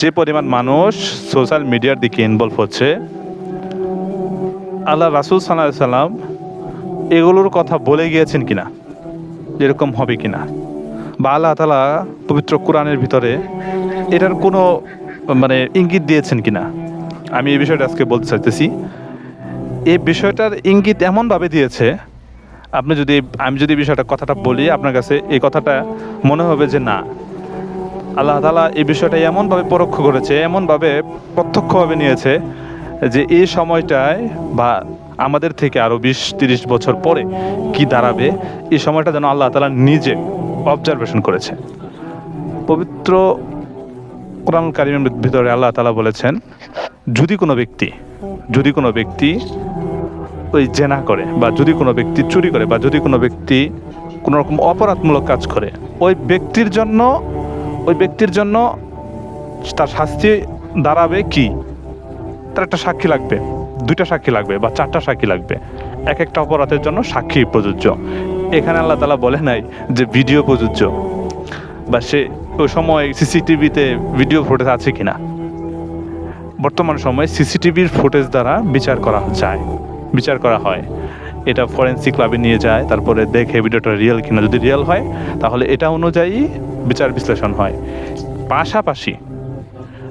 যে পরিমাণ মানুষ সোশ্যাল মিডিয়ার দিকে ইনভলভ হচ্ছে, আল্লাহ রাসূল সাল্লাল্লাহু আলাইহি সাল্লাম এগুলোর কথা বলে গিয়েছেন কিনা, এরকম হবে কিনা, বা আল্লাহ তাআলা পবিত্র কোরআনের ভিতরে এটার কোনো ইঙ্গিত দিয়েছেন কিনা, আমি এই বিষয়টা আজকে বলতে চাইতেছি। এই বিষয়টার ইঙ্গিত এমনভাবে দিয়েছে, আমি যদি কথাটা বলি আপনার কাছে, এই কথাটা মনে হবে যে না, আল্লাহ তাআলা এই বিষয়টা এমনভাবে পরোক্ষ করেছে, এমনভাবে প্রত্যক্ষভাবে নিয়েছে যে এই সময়টায় বা আমাদের থেকে আরও 20-30 বছর পরে কি দাঁড়াবে, এই সময়টা যেন আল্লাহ তাআলা নিজে অবজারভেশন করেছে। পবিত্র কোরআনুল কারীমের ভিতরে আল্লাহ তাআলা বলেছেন, যদি কোনো ব্যক্তি ওই জেনা করে, বা যদি কোনো ব্যক্তি চুরি করে, বা যদি কোনো ব্যক্তি কোনো রকম অপরাধমূলক কাজ করে, ওই ব্যক্তির জন্য তার শাস্তি দাঁড়াবে কি, তার একটা সাক্ষী লাগবে, 2টা সাক্ষী লাগবে, বা 4টা সাক্ষী লাগবে। এক একটা অপরাধের জন্য সাক্ষী প্রযোজ্য। এখানে আল্লাহ তাআলা বলে নাই যে ভিডিও প্রযোজ্য, বা সে ওই সময় সিসিটিভিতে ভিডিও ফুটেজ আছে কিনা। বর্তমান সময়ে সিসিটিভির ফুটেজ দ্বারা বিচার করা হয়। এটা ফরেন্সিক ল্যাবে নিয়ে যায়, তারপরে দেখে ভিডিওটা রিয়েল কিনা, যদি রিয়েল হয় তাহলে এটা অনুযায়ী বিচার বিশ্লেষণ হয়। পাশাপাশি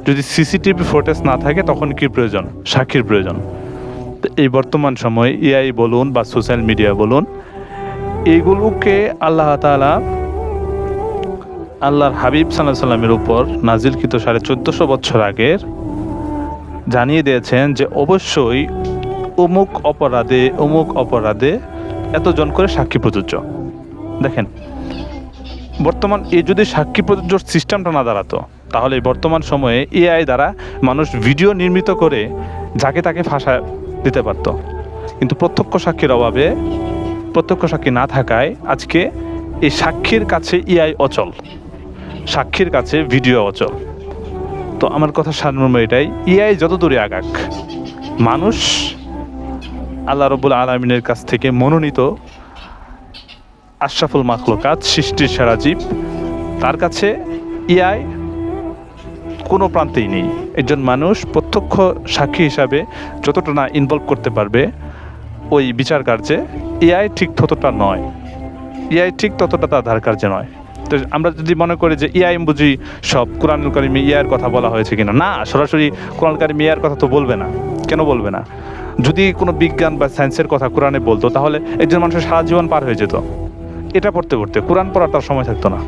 যদি সিসিটিভি ফুটেজ না থাকে তখন কি প্রয়োজন? সাক্ষীর প্রয়োজন। তো এই বর্তমান সময়ে এআই বলুন বা সোশ্যাল মিডিয়া বলুন, এইগুলোকে আল্লাহ তাআলা আল্লাহর হাবিব সাল্লাল্লাহু আলাইহি সাল্লামের উপর নাজিলকৃত 1450 বছর আগের জানিয়ে দিয়েছেন যে অবশ্যই অমুক অপরাধে এতজন করে সাক্ষী প্রযোজ্য। দেখেন, বর্তমান এই যদি সাক্ষী প্রযোজ্য সিস্টেমটা না দাঁড়াতো, তাহলে বর্তমান সময়ে এআই দ্বারা মানুষ ভিডিও নির্মিত করে যাকে তাকে ফাঁসা দিতে পারত। কিন্তু প্রত্যক্ষ সাক্ষী না থাকায় আজকে এই সাক্ষীর কাছে এআই অচল, সাক্ষীর কাছে ভিডিও অচল। তো আমার কথা সারমর্ম এটাই, এআই যত দূরে আগাক, মানুষ আল্লাহ রাব্বুল আলামিনের কাছ থেকে মনোনীত আশরাফুল মাখলুকাত, সৃষ্টির সেরা জীব, তার কাছে এআই কোনো প্রান্তেই নেই। একজন মানুষ প্রত্যক্ষ সাক্ষী হিসাবে যতটা না ইনভলভ করতে পারবে ওই বিচার কার্যে, এআই ঠিক ততটা তার ধার কার্যে নয়। তো আমরা যদি মনে করি যে এআই বুঝি সব, কোরআনুল কারীমে এআইয়ের কথা বলা হয়েছে কিনা, না, সরাসরি কোরআনুল কারীমে এআইয়ের কথা তো বলবে না। কেন বলবে না? যদি কোনো বিজ্ঞান বা সায়েন্সের কথা কোরআনে বলতো, তাহলে একজন মানুষের সারা জীবন পার হয়ে যেত এটা পড়তে কোরআন পড়ার তার সময় থাকতো না।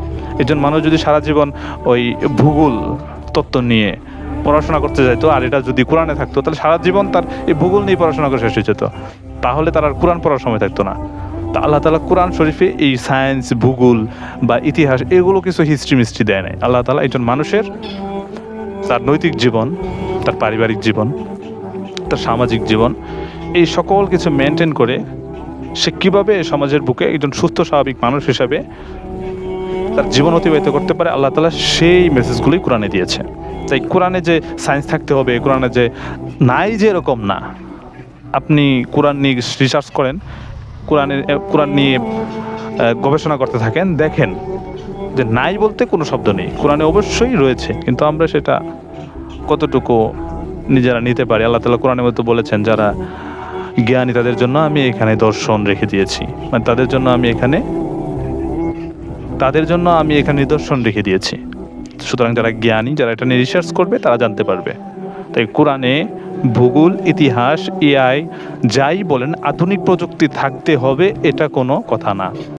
একজন মানুষ যদি সারা জীবন ওই ভূগোল তত্ত্ব নিয়ে পড়াশোনা করতে যাইতো, আর এটা যদি কোরআনে থাকতো, তাহলে সারা জীবন তার এই ভূগোল নিয়ে পড়াশোনা করে শেষ হয়ে যেত, তাহলে তার আর কোরআন পড়ার সময় থাকতো না। তা আল্লাহ তাআলা কোরআন শরীফে এই সায়েন্স, ভূগোল বা ইতিহাস এগুলো কিছু হিস্ট্রি দেয় নাই। আল্লাহ তাআলা একজন মানুষের তার নৈতিক জীবন, তার পারিবারিক জীবন, তার সামাজিক জীবন, এই সকল কিছু মেনটেন করে সে কীভাবে সমাজের বুকে একজন সুস্থ স্বাভাবিক মানুষ হিসাবে তার জীবন অতিবাহিত করতে পারে, আল্লাহ তাআলা সেই মেসেজগুলি কোরআনে দিয়েছে। তাই কোরআনে যে সায়েন্স থাকতে হবে, কোরআনে যে নাই, যে এরকম না। আপনি কোরআন নিয়ে রিসার্চ করেন, কোরআন নিয়ে গবেষণা করতে থাকেন, দেখেন যে নাই বলতে কোনো শব্দ নেই, কোরআনে অবশ্যই রয়েছে, কিন্তু আমরা সেটা কতটুকু নিজেরা নিতে পারি। আল্লাহ তাআলা কোরআনের মধ্যে বলেছেন, যারা জ্ঞানী তাদের জন্য আমি এখানে দর্শন রেখে দিয়েছি, তাদের জন্য আমি এখানে নিদর্শন রেখে দিয়েছি। সুতরাং যারা জ্ঞানী, যারা এটা নিয়ে রিসার্চ করবে, তারা জানতে পারবে। তাই কোরআনে ভূগোল, ইতিহাস, এআই যাই বলেন, আধুনিক প্রযুক্তি থাকতে হবে এটা কোনো কথা না।